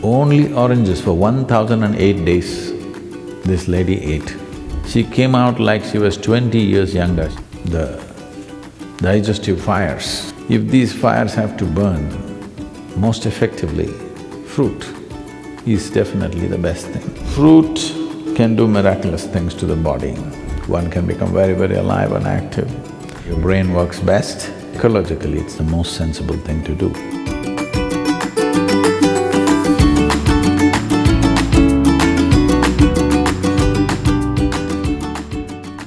only oranges for 1008 days this lady ate. She came out like she was 20 years younger. The digestive fires, if these fires have to burn most effectively, fruit is definitely the best thing. Fruit can do miraculous things to the body. One can become very, very alive and active. Your brain works best. Ecologically, it's the most sensible thing to do.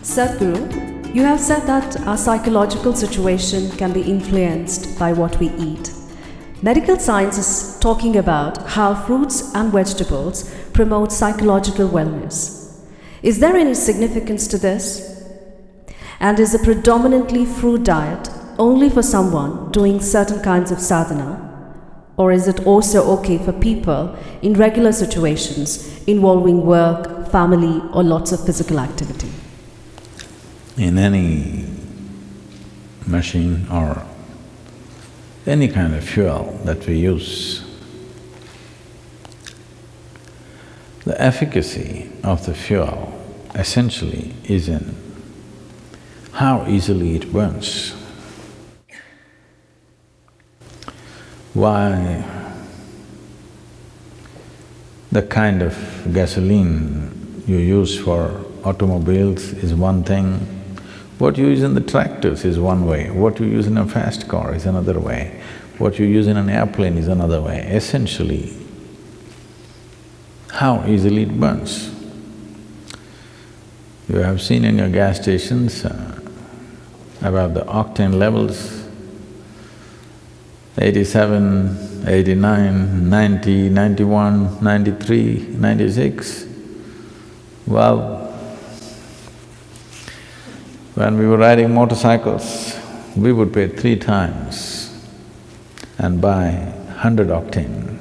Sadhguru, you have said that our psychological situation can be influenced by what we eat. Medical science is talking about how fruits and vegetables promote psychological wellness. Is there any significance to this? And is a predominantly fruit diet only for someone doing certain kinds of sadhana? Or is it also okay for people in regular situations involving work, family, or lots of physical activity? In any machine or any kind of fuel that we use, the efficacy of the fuel essentially is in how easily it burns. Why the kind of gasoline you use for automobiles is one thing, what you use in the tractors is one way, what you use in a fast car is another way, what you use in an airplane is another way. Essentially, how easily it burns. You have seen in your gas stations about the octane levels, 87, 89, 90, 91, 93, 96. Well, when we were riding motorcycles, we would pay 3 times and buy 100 octane,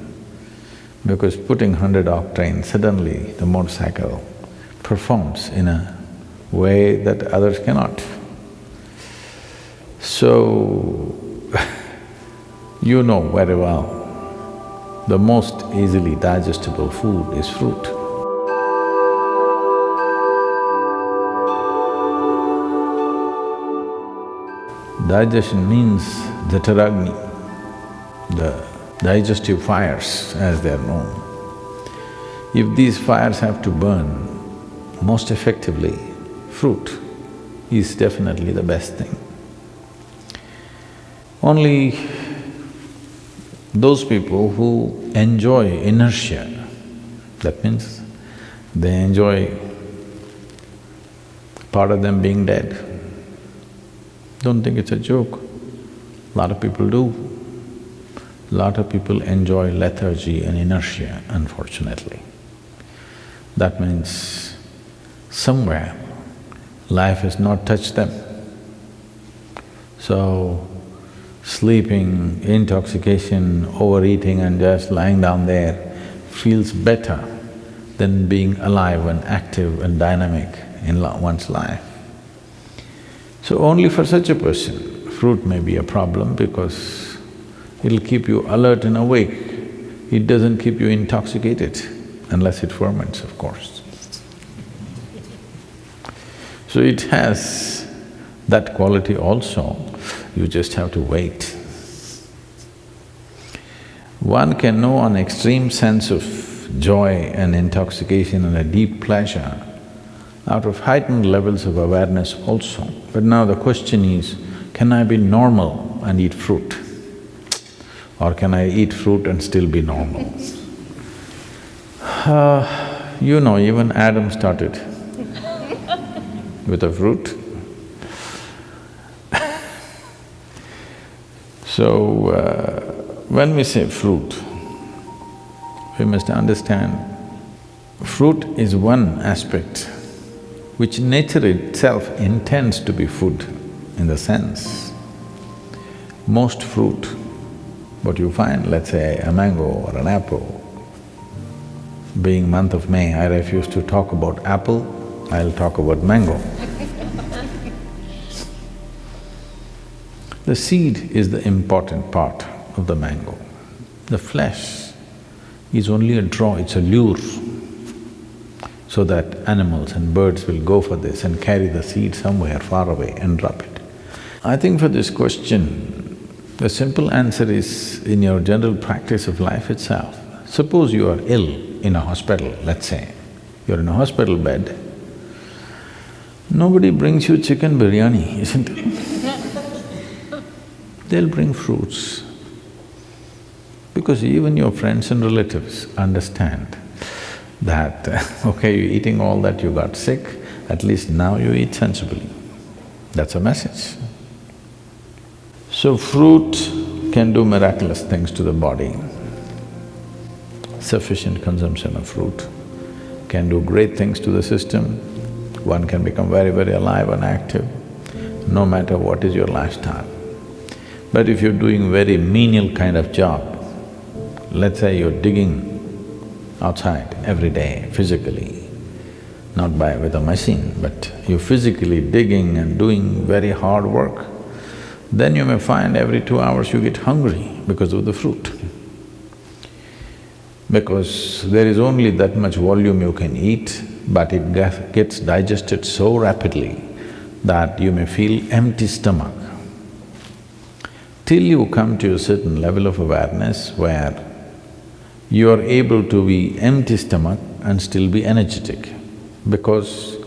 because putting 100 octane, suddenly the motorcycle performs in a way that others cannot. So, you know very well, the most easily digestible food is fruit. Digestion means the Taragni, the digestive fires as they are known. If these fires have to burn most effectively, fruit is definitely the best thing. Only those people who enjoy inertia, that means they enjoy part of them being dead. Don't think it's a joke. A lot of people do. A lot of people enjoy lethargy and inertia, unfortunately. That means somewhere life has not touched them. So, sleeping, intoxication, overeating and just lying down there feels better than being alive and active and dynamic in one's life. So only for such a person, fruit may be a problem because it'll keep you alert and awake. It doesn't keep you intoxicated, unless it ferments, of course. So it has that quality also, you just have to wait. One can know an extreme sense of joy and intoxication and a deep pleasure out of heightened levels of awareness also. But now the question is, can I be normal and eat fruit? Or can I eat fruit and still be normal? You know, even Adam started with a fruit. So, when we say fruit, we must understand fruit is one aspect which nature itself intends to be food in the sense. Most fruit, what you find, let's say a mango or an apple, being month of May, I refuse to talk about apple, I'll talk about mango. The seed is the important part of the mango. The flesh is only a draw, it's a lure, so that animals and birds will go for this and carry the seed somewhere far away and drop it. I think for this question, the simple answer is in your general practice of life itself. Suppose you are ill in a hospital, let's say, you're in a hospital bed, nobody brings you chicken biryani, isn't it? They'll bring fruits. Because even your friends and relatives understand that, okay, you're eating all that, you got sick, at least now you eat sensibly. That's a message. So fruit can do miraculous things to the body. Sufficient consumption of fruit can do great things to the system. One can become very, very alive and active, no matter what is your lifestyle. But if you're doing very menial kind of job, let's say you're digging outside every day physically, not with a machine, but you're physically digging and doing very hard work, then you may find every 2 hours you get hungry because of the fruit. Because there is only that much volume you can eat, but it gets digested so rapidly that you may feel empty stomach. Till you come to a certain level of awareness where you are able to be empty stomach and still be energetic, because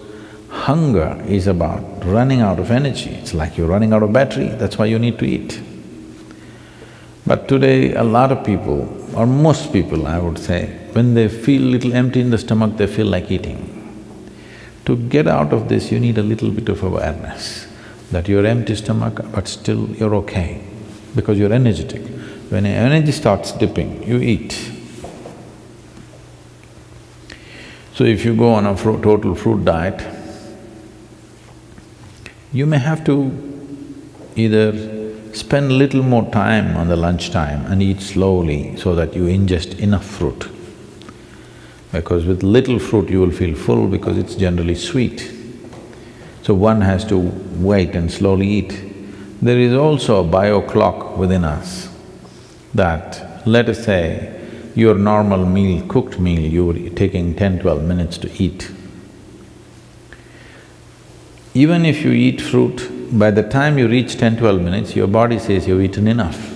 hunger is about running out of energy. It's like you're running out of battery, that's why you need to eat. But today, a lot of people, or most people I would say, when they feel little empty in the stomach, they feel like eating. To get out of this, you need a little bit of awareness that you're empty stomach, but still you're okay, because you're energetic. When your energy starts dipping, you eat. So if you go on a total fruit diet, you may have to either spend little more time on the lunchtime and eat slowly so that you ingest enough fruit. Because with little fruit you will feel full because it's generally sweet. So one has to wait and slowly eat. There is also a bio clock within us that, let us say, your normal meal, cooked meal, you're taking 10-12 minutes to eat. Even if you eat fruit, by the time you reach 10-12 minutes, your body says you've eaten enough.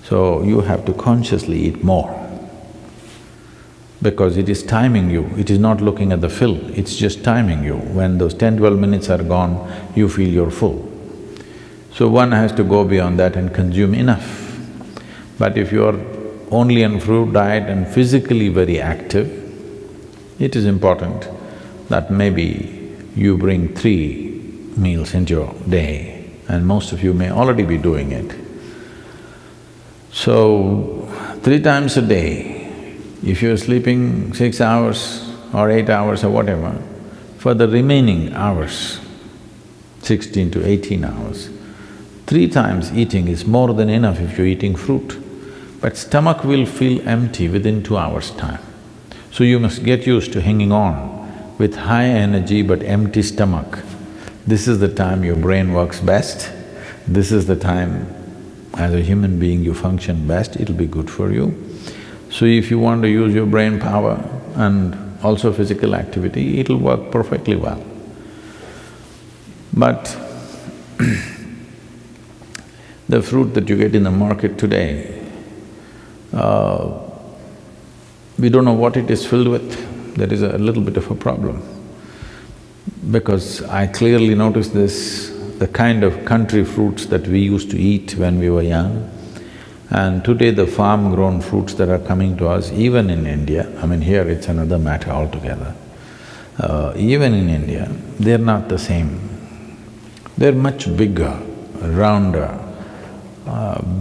So you have to consciously eat more, because it is timing you, it is not looking at the fill, it's just timing you. When those 10-12 minutes are gone, you feel you're full. So one has to go beyond that and consume enough. But if you're only on fruit diet and physically very active, it is important that maybe you bring 3 meals into your day, and most of you may already be doing it. So, 3 times a day, if you're sleeping 6 hours or 8 hours or whatever, for the remaining hours, 16 to 18 hours, 3 times eating is more than enough if you're eating fruit. But stomach will feel empty within 2 hours' time. So you must get used to hanging on with high energy but empty stomach. This is the time your brain works best, this is the time as a human being you function best, it'll be good for you. So if you want to use your brain power and also physical activity, it'll work perfectly well. But the fruit that you get in the market today, we don't know what it is filled with. There is a little bit of a problem. Because I clearly noticed this, the kind of country fruits that we used to eat when we were young, and today the farm-grown fruits that are coming to us, even in India, I mean here it's another matter altogether, even in India, they're not the same. They're much bigger, rounder,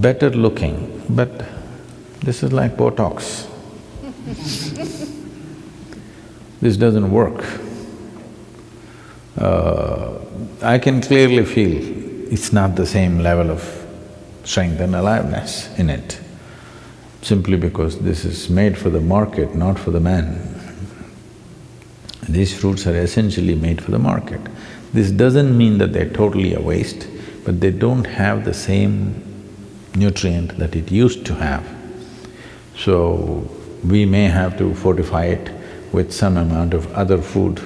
better looking, but this is like Botox. This doesn't work. I can clearly feel it's not the same level of strength and aliveness in it, simply because this is made for the market, not for the man. These fruits are essentially made for the market. This doesn't mean that they're totally a waste, but they don't have the same nutrient that it used to have. So, we may have to fortify it with some amount of other food.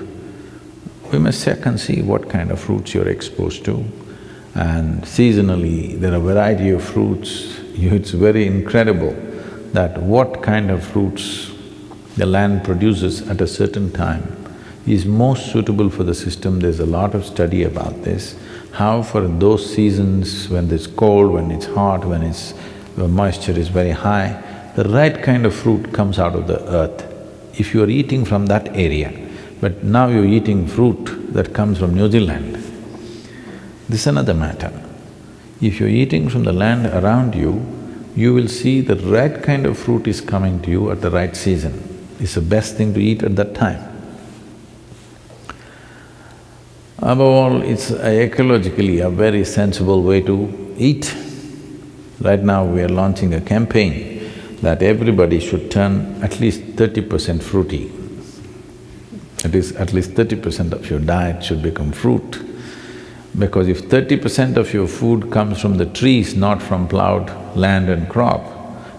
We must check and see what kind of fruits you're exposed to. And seasonally, there are a variety of fruits. It's very incredible that what kind of fruits the land produces at a certain time is most suitable for the system. There's a lot of study about this, how for those seasons when it's cold, when it's hot, when the moisture is very high, the right kind of fruit comes out of the earth. If you're eating from that area, but now you're eating fruit that comes from New Zealand, this is another matter. If you're eating from the land around you, you will see the right kind of fruit is coming to you at the right season. It's the best thing to eat at that time. Above all, it's ecologically a very sensible way to eat. Right now we are launching a campaign that everybody should turn at least 30% fruity. At least 30% of your diet should become fruit. Because if 30% of your food comes from the trees, not from plowed land and crop,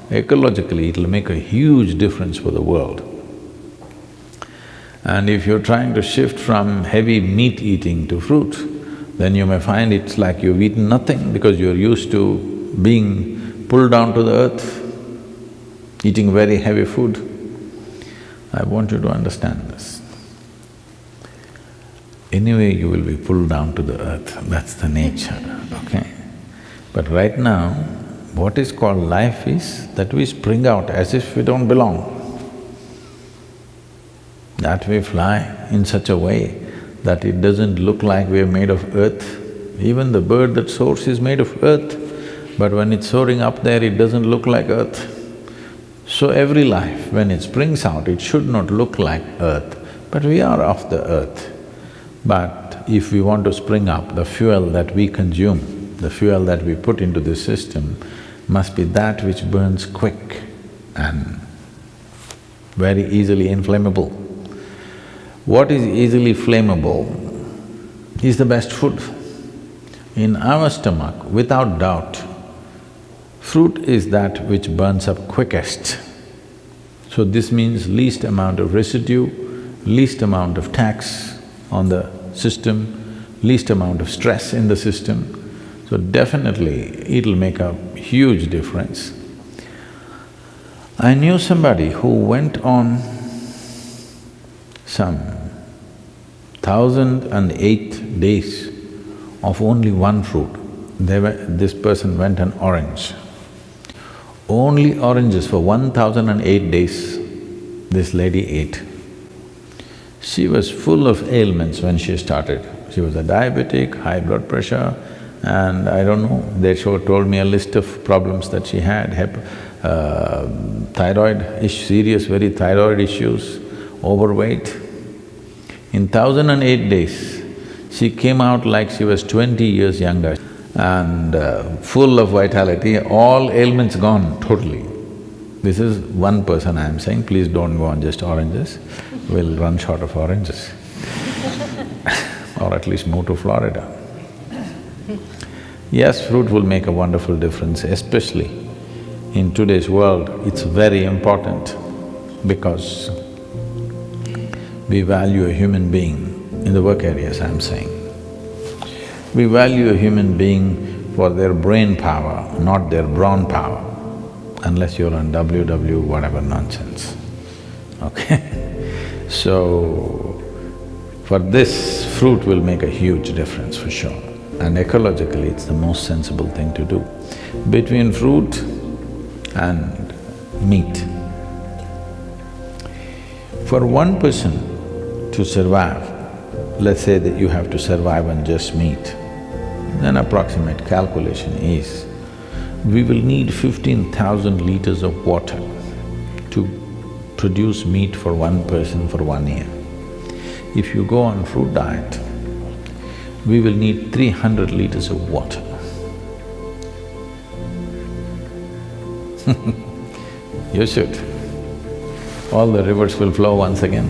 ecologically it'll make a huge difference for the world. And if you're trying to shift from heavy meat eating to fruit, then you may find it's like you've eaten nothing because you're used to being pulled down to the earth, eating very heavy food. I want you to understand this. Anyway, you will be pulled down to the earth, that's the nature, okay? But right now, what is called life is that we spring out as if we don't belong. That we fly in such a way that it doesn't look like we're made of earth. Even the bird that soars is made of earth, but when it's soaring up there, it doesn't look like earth. So every life, when it springs out, it should not look like earth, but we are of the earth. But if we want to spring up, the fuel that we consume, the fuel that we put into this system must be that which burns quick and very easily inflammable. What is easily flammable is the best food. In our stomach, without doubt, fruit is that which burns up quickest. So this means least amount of residue, least amount of tax on the system, least amount of stress in the system. So definitely it'll make a huge difference. I knew somebody who went on some 1,008 days of only one fruit. This person went on orange. Only oranges for 1,008 days this lady ate. She was full of ailments when she started. She was a diabetic, high blood pressure, and I don't know, they told me a list of problems that she had, serious very thyroid issues, overweight. In 1,008 days, she came out like she was 20 years younger and full of vitality, all ailments gone totally. This is one person I'm saying, please don't go on just oranges, we'll run short of oranges or at least move to Florida. Yes, fruit will make a wonderful difference, especially in today's world, it's very important because we value a human being, in the work areas I'm saying. We value a human being for their brain power, not their brawn power, unless you're on WW whatever nonsense, okay? So, for this, fruit will make a huge difference for sure. And ecologically, it's the most sensible thing to do. Between fruit and meat, for one person to survive, let's say that you have to survive on just meat, an approximate calculation is, we will need 15,000 liters of water to produce meat for one person for 1 year. If you go on fruit diet, we will need 300 liters of water. You should. All the rivers will flow once again.